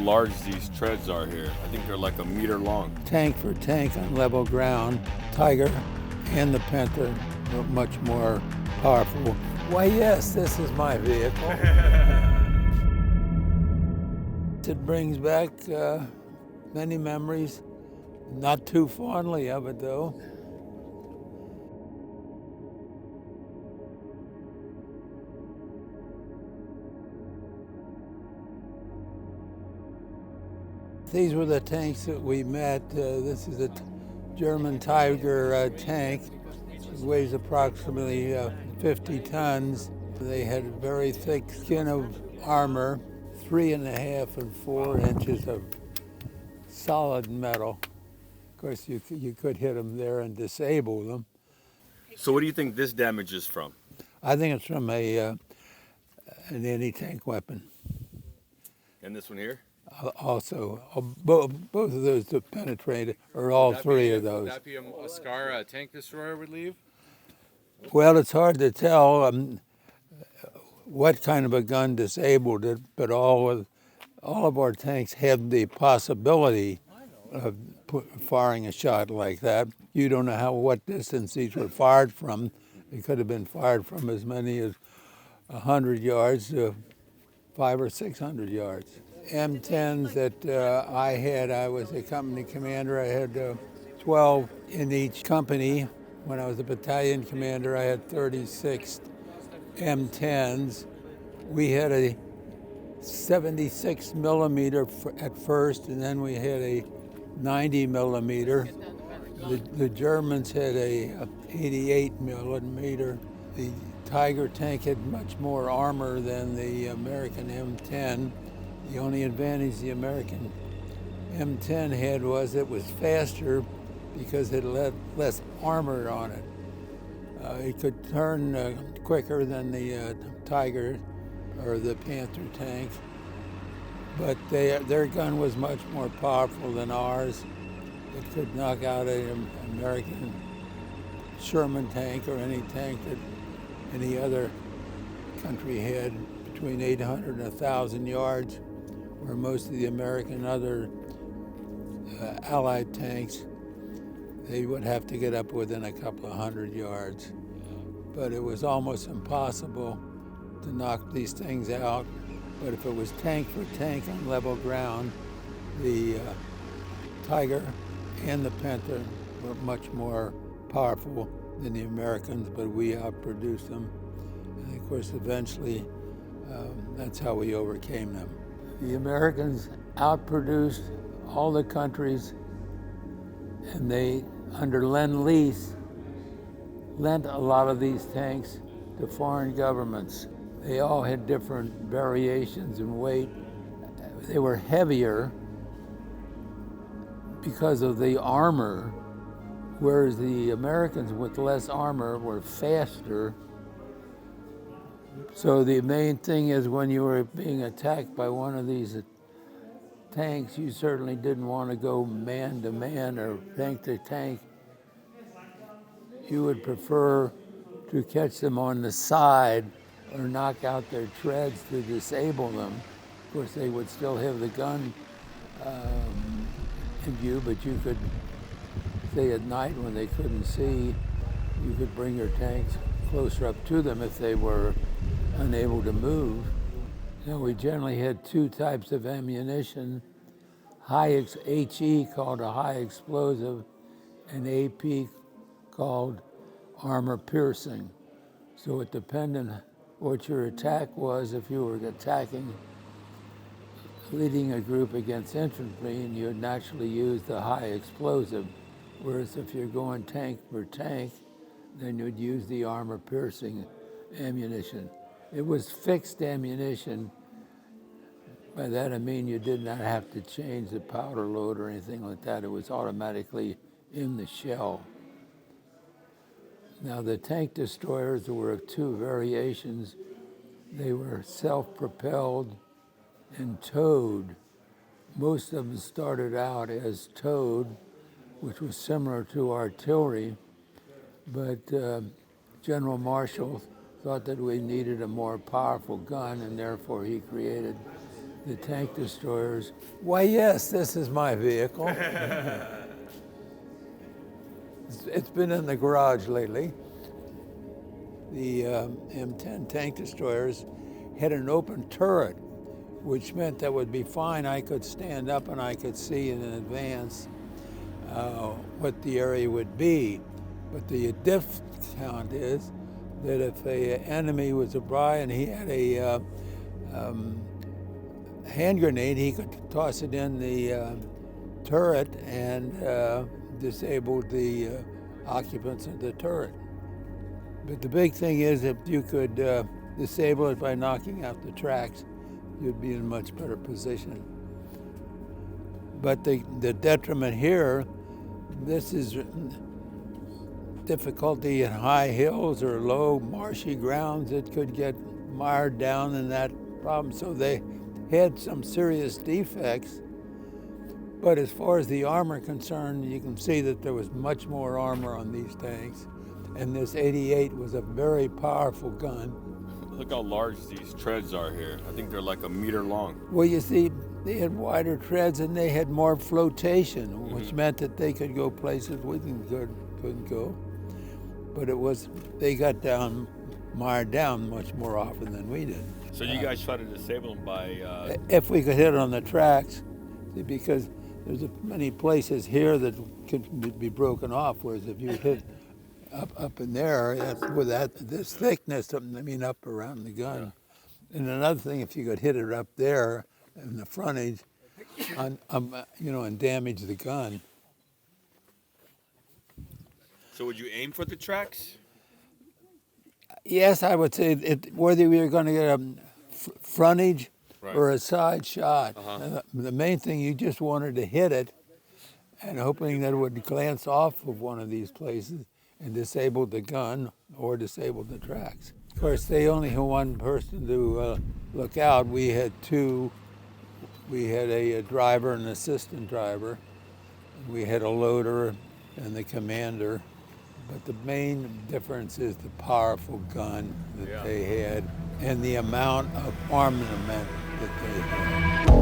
large these treads are here. I think they're like a meter long. Tank for tank on level ground, Tiger and the Panther were much more powerful. Why, yes, this is my vehicle. It brings back many memories. Not too fondly of it, though. These were the tanks that we met. This is a German Tiger tank. It weighs approximately 50 tons. They had a very thick skin of armor, 3.5 and 4 inches of solid metal. Of course, you could hit them there and disable them. So what do you think this damage is from? I think it's from an anti-tank weapon. And this one here? Also, both of those that penetrated, or all three of those. Would that be a scar a tank destroyer would leave? Well, it's hard to tell what kind of a gun disabled it, but all of our tanks had the possibility of firing a shot like that. You don't know what distance these were fired from. It could have been fired from as many as 100 yards to 500 or 600 yards. M10s that I was a company commander. I had 12 in each company. When I was a battalion commander, I had 36 M10s. We had a 76 millimeter at first, and then we had a 90 millimeter. The Germans had a 88 millimeter. The Tiger tank had much more armor than the American M10. The only advantage the American M10 had was it was faster because it had less armor on it. It could turn quicker than the Tiger or the Panther tank, but their gun was much more powerful than ours. It could knock out an American Sherman tank or any tank that any other country had between 800 and 1,000 yards, where most of the American other Allied tanks, they would have to get up within a couple of hundred yards. But it was almost impossible to knock these things out. But if it was tank for tank on level ground, the Tiger and the Panther were much more powerful than the Americans, but we outproduced them. And of course, eventually, that's how we overcame them. The Americans outproduced all the countries, and they, under Lend-Lease, lent a lot of these tanks to foreign governments. They all had different variations in weight. They were heavier because of the armor, whereas the Americans with less armor were faster. So the main thing is when you were being attacked by one of these tanks, you certainly didn't want to go man to man or tank to tank. You would prefer to catch them on the side or knock out their treads to disable them. Of course, they would still have the gun in view, but you could, say at night when they couldn't see, you could bring your tanks closer up to them if they were unable to move. Now, we generally had two types of ammunition, HE called a high explosive, and AP called armor piercing. So it depended what your attack was. If you were attacking, leading a group against infantry, and you would naturally use the high explosive. Whereas if you're going tank for tank, then you'd use the armor piercing ammunition. It was fixed ammunition. By that I mean you did not have to change the powder load or anything like that. It was automatically in the shell. Now the tank destroyers were of two variations. They were self-propelled and towed. Most of them started out as towed, which was similar to artillery, but General Marshall thought that we needed a more powerful gun, and therefore he created the tank destroyers. Why, yes, this is my vehicle. It's been in the garage lately. The M10 tank destroyers had an open turret, which meant that would be fine. I could stand up and I could see in advance what the area would be. But the discount is that if an enemy was abroad and he had a hand grenade, he could toss it in the turret and disable the occupants of the turret. But the big thing is if you could disable it by knocking out the tracks, you'd be in a much better position. But the detriment here, this is difficulty in high hills or low marshy grounds. It could get mired down in that problem. So they had some serious defects. But as far as the armor concerned, you can see that there was much more armor on these tanks. And this 88 was a very powerful gun. Look how large these treads are here. I think they're like a meter long. Well, you see, they had wider treads and they had more flotation, which meant that they could go places we couldn't go. But they got mired down much more often than we did. So you guys try to disable them by... If we could hit it on the tracks, because there's many places here that could be broken off, whereas if you hit up in there, that's with this thickness, up around the gun. Yeah. And another thing, if you could hit it up there in the frontage, and damage the gun. So would you aim for the tracks? Yes, I would say whether we were going to get a frontage or a side shot. The main thing, you just wanted to hit it and hoping that it would glance off of one of these places and disable the gun or disable the tracks. Of course, they only had one person to look out. We had two. We had a driver and an assistant driver. We had a loader and the commander. But the main difference is the powerful gun that they had and the amount of armament that they had.